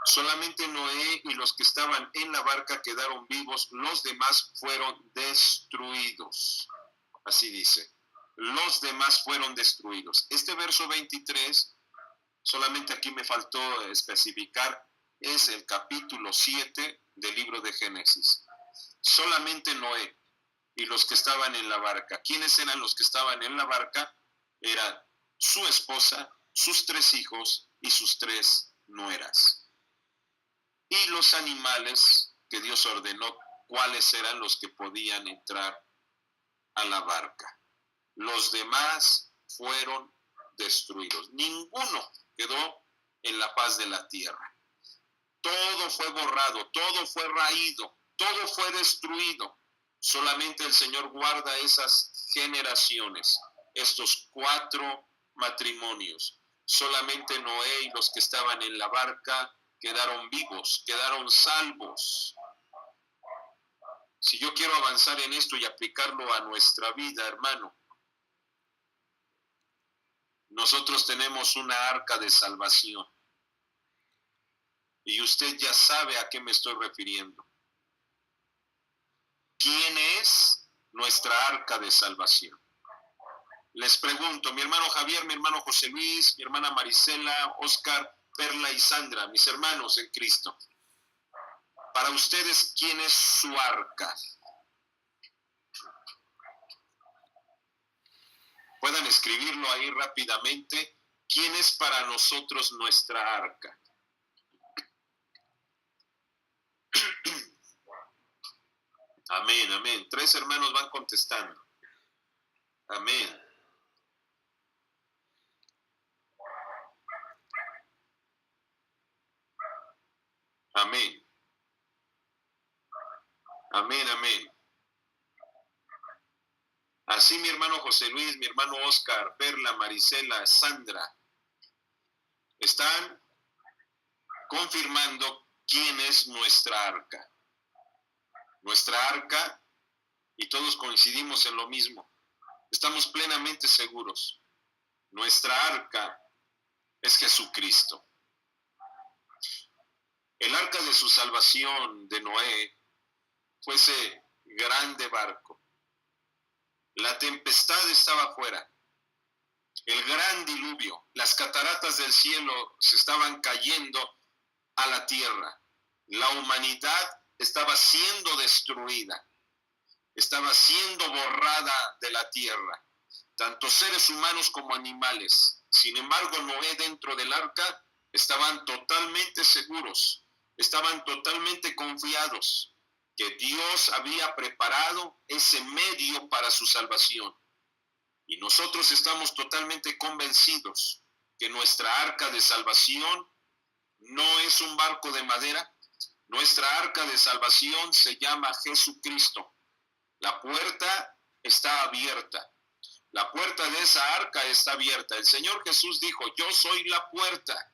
Solamente Noé y los que estaban en la barca quedaron vivos, los demás fueron destruidos. Así dice, los demás fueron destruidos. Este verso 23, solamente aquí me faltó especificar, es el capítulo 7 del libro de Génesis. Solamente Noé y los que estaban en la barca. ¿Quiénes eran los que estaban en la barca? Eran su esposa, sus 3 hijos y sus 3 nueras. Y los animales que Dios ordenó, cuáles eran los que podían entrar a la barca. Los demás fueron destruidos. Ninguno quedó en la paz de la tierra. todo fue borrado, todo fue raído, todo fue destruido. Solamente el Señor guarda esas generaciones, estos 4 matrimonios. Solamente Noé y los que estaban en la barca quedaron vivos, quedaron salvos. Si yo quiero avanzar en esto y aplicarlo a nuestra vida, hermano, nosotros tenemos una arca de salvación. Y usted ya sabe a qué me estoy refiriendo. ¿Quién es nuestra arca de salvación? Les pregunto, mi hermano Javier, mi hermano José Luis, mi hermana Marisela, Oscar, Perla y Sandra, mis hermanos en Cristo. Para ustedes, ¿quién es su arca? Puedan escribirlo ahí rápidamente. ¿Quién es para nosotros nuestra arca? Amén, amén. 3 hermanos van contestando. Amén. Amén. Amén, amén. Así mi hermano José Luis, mi hermano Oscar, Perla, Marisela, Sandra, están confirmando quién es nuestra arca. Nuestra arca, y todos coincidimos en lo mismo, estamos plenamente seguros. Nuestra arca es Jesucristo. El arca de su salvación de Noé fue ese grande barco. La tempestad estaba afuera. El gran diluvio, las cataratas del cielo se estaban cayendo a la tierra. La humanidad estaba siendo destruida, estaba siendo borrada de la tierra, tanto seres humanos como animales. Sin embargo, Noé dentro del arca estaban totalmente seguros, estaban totalmente confiados que Dios había preparado ese medio para su salvación. Y nosotros estamos totalmente convencidos que nuestra arca de salvación no es un barco de madera. Nuestra arca de salvación se llama Jesucristo. La puerta está abierta. La puerta de esa arca está abierta. El Señor Jesús dijo, yo soy la puerta.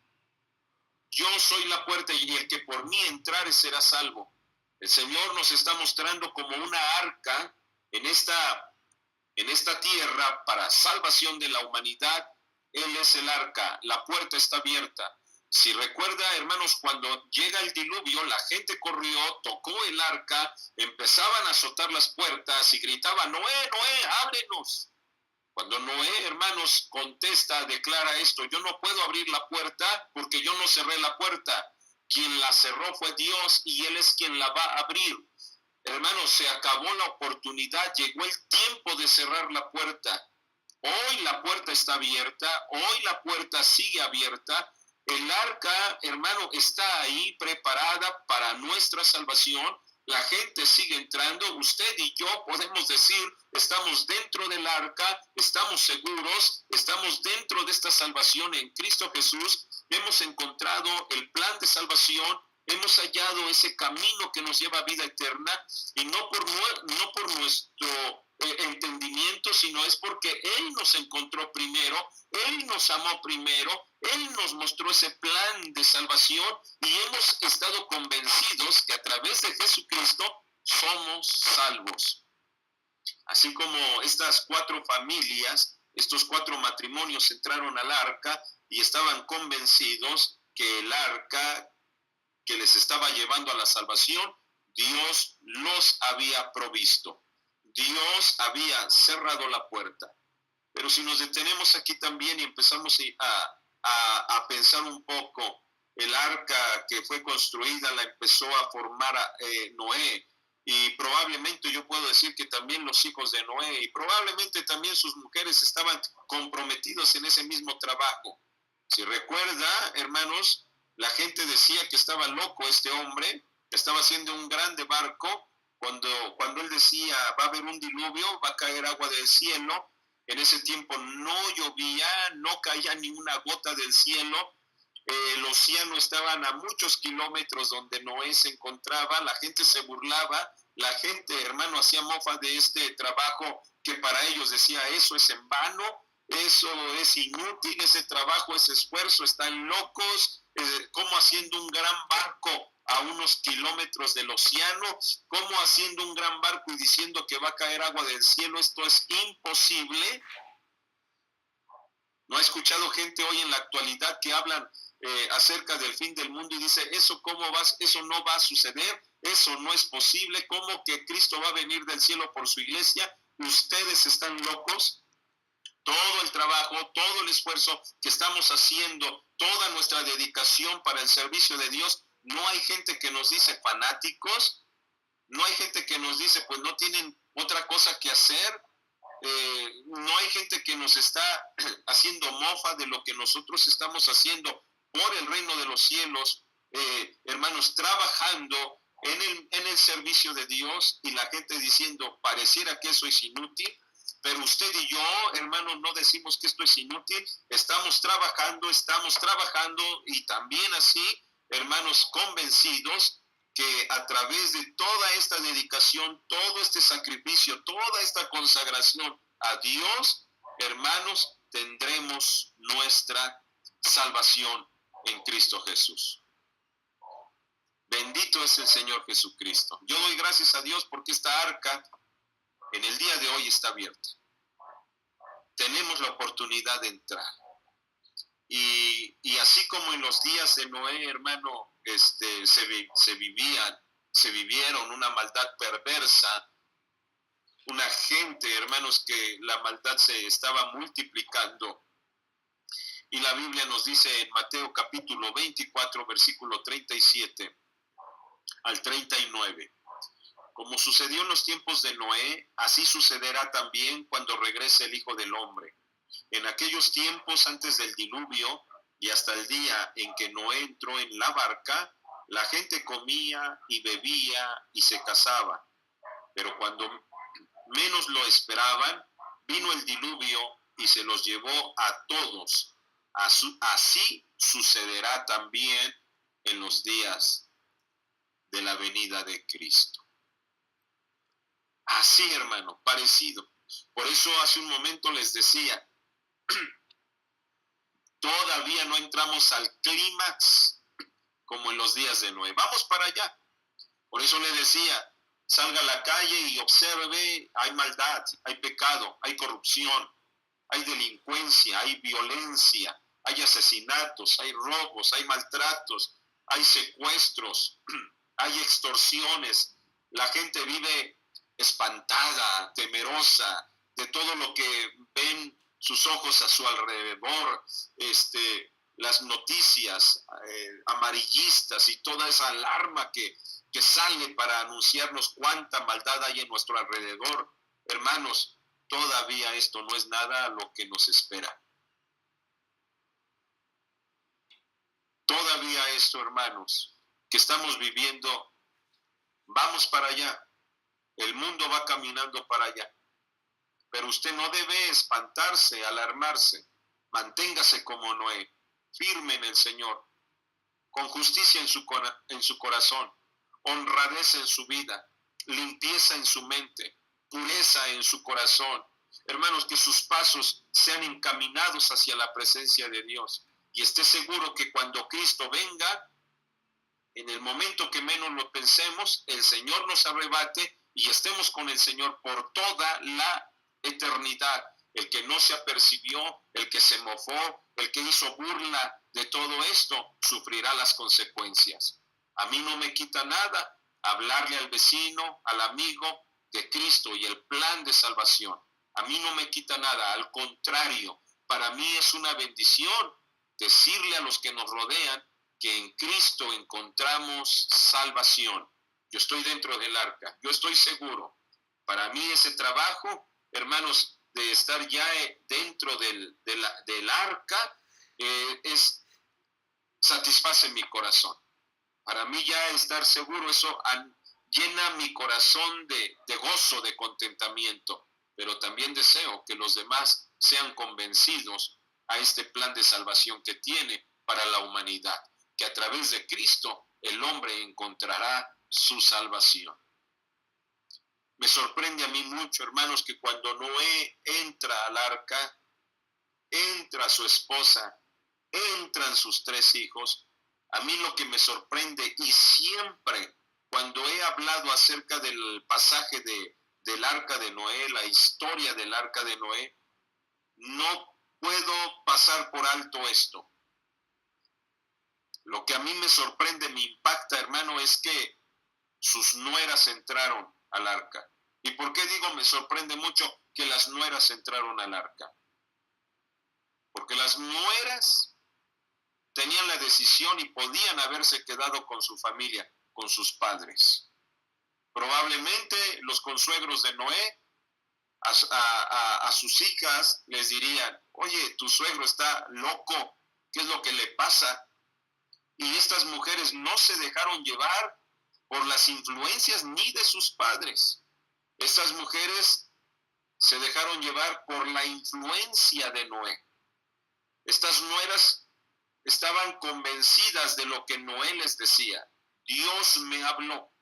Yo soy la puerta y el que por mí entrare será salvo. El Señor nos está mostrando como una arca en esta tierra para salvación de la humanidad. Él es el arca, la puerta está abierta. Si recuerda, hermanos, cuando llega el diluvio, la gente corrió, tocó el arca, empezaban a azotar las puertas y gritaban, Noé, Noé, ábrenos. Cuando Noé, hermanos, contesta, declara esto, yo no puedo abrir la puerta porque yo no cerré la puerta. Quien la cerró fue Dios y Él es quien la va a abrir. Hermanos, se acabó la oportunidad, llegó el tiempo de cerrar la puerta. Hoy la puerta está abierta, hoy la puerta sigue abierta. El arca, hermano, está ahí preparada para nuestra salvación. La gente sigue entrando. Usted y yo podemos decir, estamos dentro del arca, estamos seguros, estamos dentro de esta salvación en Cristo Jesús. Hemos encontrado el plan de salvación, hemos hallado ese camino que nos lleva a vida eterna y no por nuestro entendimiento, sino es porque Él nos encontró primero, Él nos amó primero, Él nos mostró ese plan de salvación y hemos estado convencidos que a través de Jesucristo somos salvos. Así como estas 4 familias, estos 4 matrimonios entraron al arca y estaban convencidos que el arca que les estaba llevando a la salvación, Dios los había provisto. Dios había cerrado la puerta. Pero si nos detenemos aquí también y empezamos a pensar un poco, el arca que fue construida la empezó a formar Noé, y probablemente yo puedo decir que también los hijos de Noé, y probablemente también sus mujeres estaban comprometidos en ese mismo trabajo. Si recuerda, hermanos, la gente decía que estaba loco este hombre, que estaba haciendo un grande barco, cuando él decía, va a haber un diluvio, va a caer agua del cielo. En ese tiempo no llovía, no caía ni una gota del cielo. el océano estaban a muchos kilómetros donde Noé se encontraba, la gente se burlaba, la gente, hermano, hacía mofa de este trabajo que para ellos decía, eso es en vano, eso es inútil, ese trabajo, ese esfuerzo, están locos, como haciendo un gran barco a unos kilómetros del océano, como haciendo un gran barco y diciendo que va a caer agua del cielo, esto es imposible. ¿No ha escuchado gente hoy en la actualidad que hablan acerca del fin del mundo y dice, eso no va a suceder, eso no es posible, cómo que Cristo va a venir del cielo por su iglesia? Ustedes están locos. Todo el trabajo, todo el esfuerzo que estamos haciendo, toda nuestra dedicación para el servicio de Dios, no hay gente que nos dice fanáticos, no hay gente que nos dice pues no tienen otra cosa que hacer, no hay gente que nos está haciendo mofa de lo que nosotros estamos haciendo por el reino de los cielos, hermanos, trabajando en el servicio de Dios, y la gente diciendo, pareciera que eso es inútil, pero usted y yo, hermanos, no decimos que esto es inútil, estamos trabajando y también así, hermanos, convencidos que a través de toda esta dedicación, todo este sacrificio, toda esta consagración a Dios, hermanos, tendremos nuestra salvación en Cristo Jesús. Bendito es el Señor Jesucristo. Yo doy gracias a Dios porque esta arca en el día de hoy está abierta. Tenemos la oportunidad de entrar. Y así como en los días de Noé, hermano, se vivieron una maldad perversa, una gente, hermanos, que la maldad se estaba multiplicando. Y la Biblia nos dice en Mateo capítulo 24, versículo 37 al 39. Como sucedió en los tiempos de Noé, así sucederá también cuando regrese el Hijo del Hombre. En aquellos tiempos antes del diluvio y hasta el día en que Noé entró en la barca, la gente comía y bebía y se casaba. Pero cuando menos lo esperaban, vino el diluvio y se los llevó a todos. Así sucederá también en los días de la venida de Cristo. Así, hermano, parecido. Por eso hace un momento les decía, todavía no entramos al clímax como en los días de Noé. Vamos para allá. Por eso le decía, salga a la calle y observe, hay maldad, hay pecado, hay corrupción, hay delincuencia, hay violencia, hay asesinatos, hay robos, hay maltratos, hay secuestros, hay extorsiones. La gente vive espantada, temerosa de todo lo que ven sus ojos a su alrededor, las noticias amarillistas y toda esa alarma que sale para anunciarnos cuánta maldad hay en nuestro alrededor. Hermanos, todavía esto no es nada a lo que nos espera. Todavía esto, hermanos, que estamos viviendo, vamos para allá. El mundo va caminando para allá. Pero usted no debe espantarse, alarmarse. Manténgase como Noé, firme en el Señor, con justicia en su corazón, honradez en su vida, limpieza en su mente, pureza en su corazón. Hermanos, que sus pasos sean encaminados hacia la presencia de Dios. Y esté seguro que cuando Cristo venga, en el momento que menos lo pensemos, el Señor nos arrebate y estemos con el Señor por toda la eternidad. El que no se apercibió, el que se mofó, el que hizo burla de todo esto, sufrirá las consecuencias. A mí no me quita nada hablarle al vecino, al amigo de Cristo y el plan de salvación. A mí no me quita nada, al contrario, para mí es una bendición decirle a los que nos rodean que en Cristo encontramos salvación. Yo estoy dentro del arca, yo estoy seguro. Para mí ese trabajo, hermanos, de estar ya dentro del arca, satisface mi corazón. Para mí ya estar seguro, eso llena mi corazón de gozo, de contentamiento. Pero también deseo que los demás sean convencidos a este plan de salvación que tiene para la humanidad, que a través de Cristo el hombre encontrará su salvación. Me sorprende a mí mucho, hermanos, que cuando Noé entra al arca, entra su esposa, entran sus 3 hijos. A mí lo que me sorprende, y siempre cuando he hablado acerca del pasaje del arca de Noé, la historia del arca de Noé, no puedo pasar por alto esto. Lo que a mí me sorprende, me impacta, hermano, es que sus nueras entraron al arca. ¿Y por qué digo me sorprende mucho que las nueras entraron al arca? Porque las nueras tenían la decisión y podían haberse quedado con su familia, con sus padres. Probablemente los consuegros de Noé a sus hijas les dirían: oye, tu suegro está loco, ¿qué es lo que le pasa? Y estas mujeres no se dejaron llevar por las influencias ni de sus padres. Estas mujeres se dejaron llevar por la influencia de Noé. Estas nueras estaban convencidas de lo que Noé les decía. Dios me habló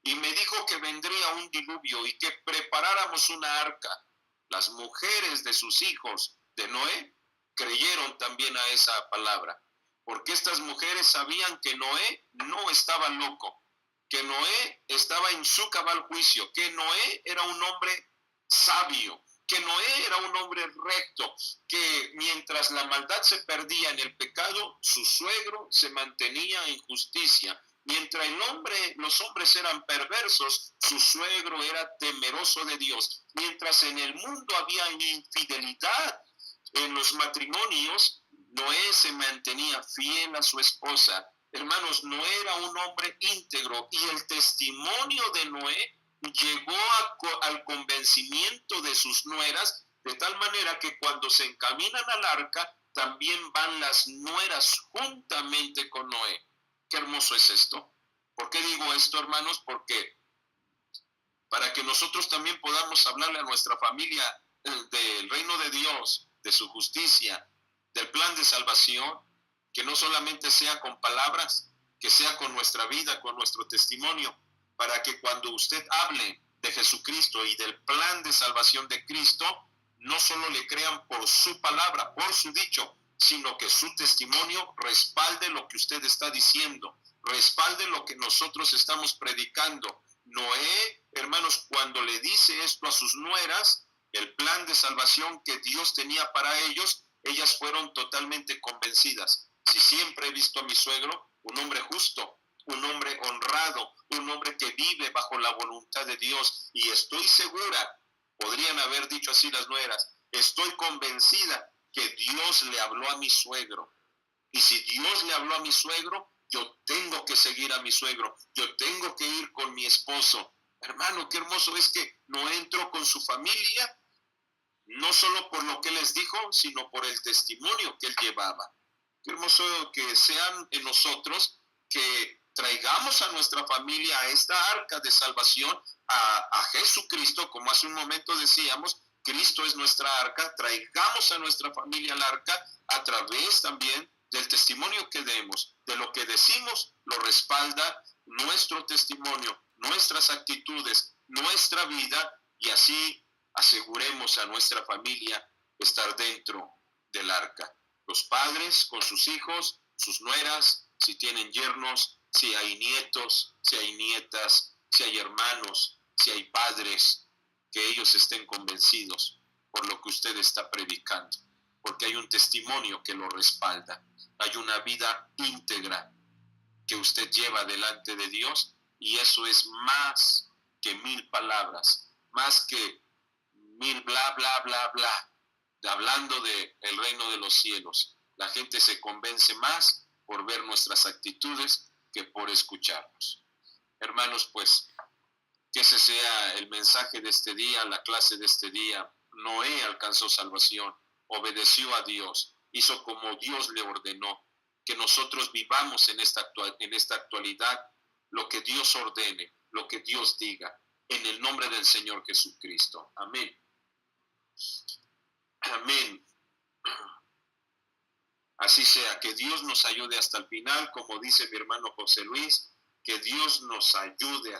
y me dijo que vendría un diluvio y que preparáramos una arca. Las mujeres de sus hijos de Noé creyeron también a esa palabra, porque estas mujeres sabían que Noé no estaba loco, que Noé estaba en su cabal juicio, que Noé era un hombre sabio, que Noé era un hombre recto, que mientras la maldad se perdía en el pecado, su suegro se mantenía en justicia. Mientras los hombres eran perversos, su suegro era temeroso de Dios. Mientras en el mundo había infidelidad en los matrimonios, Noé se mantenía fiel a su esposa. Hermanos, Noé era un hombre íntegro y el testimonio de Noé llegó al convencimiento de sus nueras, de tal manera que cuando se encaminan al arca, también van las nueras juntamente con Noé. Qué hermoso es esto. ¿Por qué digo esto, hermanos? Porque para que nosotros también podamos hablarle a nuestra familia del reino de Dios, de su justicia, del plan de salvación, que no solamente sea con palabras, que sea con nuestra vida, con nuestro testimonio, para que cuando usted hable de Jesucristo y del plan de salvación de Cristo, no solo le crean por su palabra, por su dicho, sino que su testimonio respalde lo que usted está diciendo, respalde lo que nosotros estamos predicando. Noé, hermanos, cuando le dice esto a sus nueras, el plan de salvación que Dios tenía para ellos, ellas fueron totalmente convencidas. Si siempre he visto a mi suegro, un hombre justo, un hombre honrado, un hombre que vive bajo la voluntad de Dios, y estoy segura, podrían haber dicho así las nueras, estoy convencida que Dios le habló a mi suegro. Y si Dios le habló a mi suegro, yo tengo que seguir a mi suegro, yo tengo que ir con mi esposo. Hermano, qué hermoso es que no entró con su familia, no solo por lo que les dijo, sino por el testimonio que él llevaba. Qué hermoso que sean en nosotros, que traigamos a nuestra familia a esta arca de salvación, a Jesucristo, como hace un momento decíamos, Cristo es nuestra arca, traigamos a nuestra familia al arca a través también del testimonio que demos, de lo que decimos, lo respalda nuestro testimonio, nuestras actitudes, nuestra vida, y así aseguremos a nuestra familia estar dentro del arca. Los padres con sus hijos, sus nueras, si tienen yernos, si hay nietos, si hay nietas, si hay hermanos, si hay padres, que ellos estén convencidos por lo que usted está predicando, porque hay un testimonio que lo respalda, hay una vida íntegra que usted lleva delante de Dios, y eso es más que 1000 palabras, más que 1000 bla, bla, bla, bla, hablando del reino de los cielos. La gente se convence más por ver nuestras actitudes que por escucharnos. Hermanos, pues, que ese sea el mensaje de este día, la clase de este día. Noé alcanzó salvación, obedeció a Dios, hizo como Dios le ordenó. Que nosotros vivamos en esta actualidad lo que Dios ordene, lo que Dios diga, en el nombre del Señor Jesucristo. Amén. Amén. Así sea, que Dios nos ayude hasta el final, como dice mi hermano José Luis, que Dios nos ayude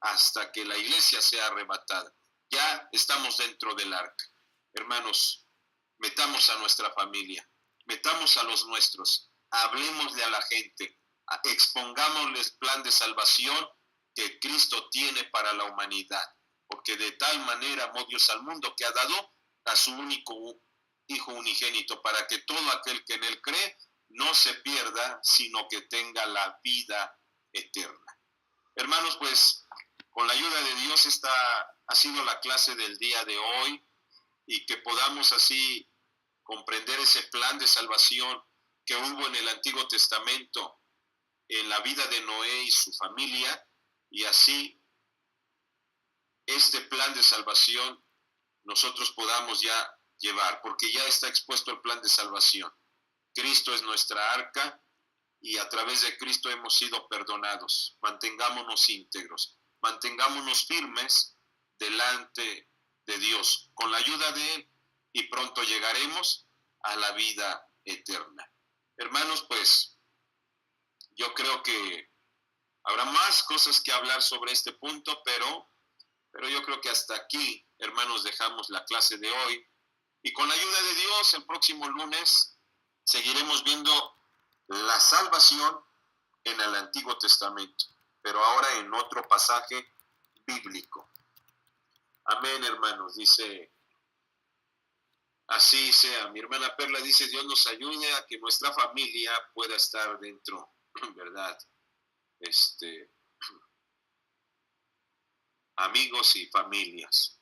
hasta que la iglesia sea arrebatada. Ya estamos dentro del arca. Hermanos, metamos a nuestra familia, metamos a los nuestros, hablemosle a la gente, expongámosles plan de salvación que Cristo tiene para la humanidad, porque de tal manera amó Dios al mundo que ha dado a su único Hijo unigénito, para que todo aquel que en él cree no se pierda, sino que tenga la vida eterna. Hermanos, pues con la ayuda de Dios esta ha sido la clase del día de hoy, y que podamos así comprender ese plan de salvación que hubo en el Antiguo Testamento en la vida de Noé y su familia, y así este plan de salvación nosotros podamos ya llevar, porque ya está expuesto el plan de salvación. Cristo es nuestra arca y a través de Cristo hemos sido perdonados. Mantengámonos íntegros, mantengámonos firmes delante de Dios con la ayuda de Él, y pronto llegaremos a la vida eterna. Hermanos, pues yo creo que habrá más cosas que hablar sobre este punto, pero yo creo que hasta aquí, hermanos, dejamos la clase de hoy. Y con la ayuda de Dios, el próximo lunes seguiremos viendo la salvación en el Antiguo Testamento, pero ahora en otro pasaje bíblico. Amén, hermanos. Dice, así sea. Mi hermana Perla dice, Dios nos ayude a que nuestra familia pueda estar dentro, ¿verdad? Amigos y familias.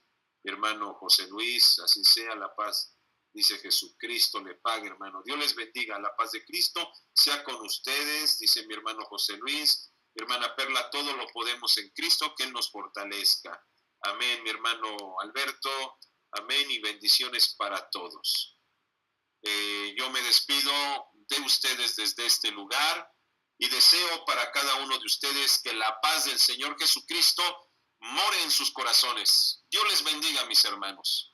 Mi hermano José Luis, así sea, la paz, dice Jesucristo le pague, hermano. Dios les bendiga, la paz de Cristo sea con ustedes, dice mi hermano José Luis. Mi hermana Perla, todo lo podemos en Cristo, que Él nos fortalezca. Amén, mi hermano Alberto, amén, y bendiciones para todos. Yo me despido de ustedes desde este lugar y deseo para cada uno de ustedes que la paz del Señor Jesucristo more en sus corazones. Dios les bendiga, mis hermanos.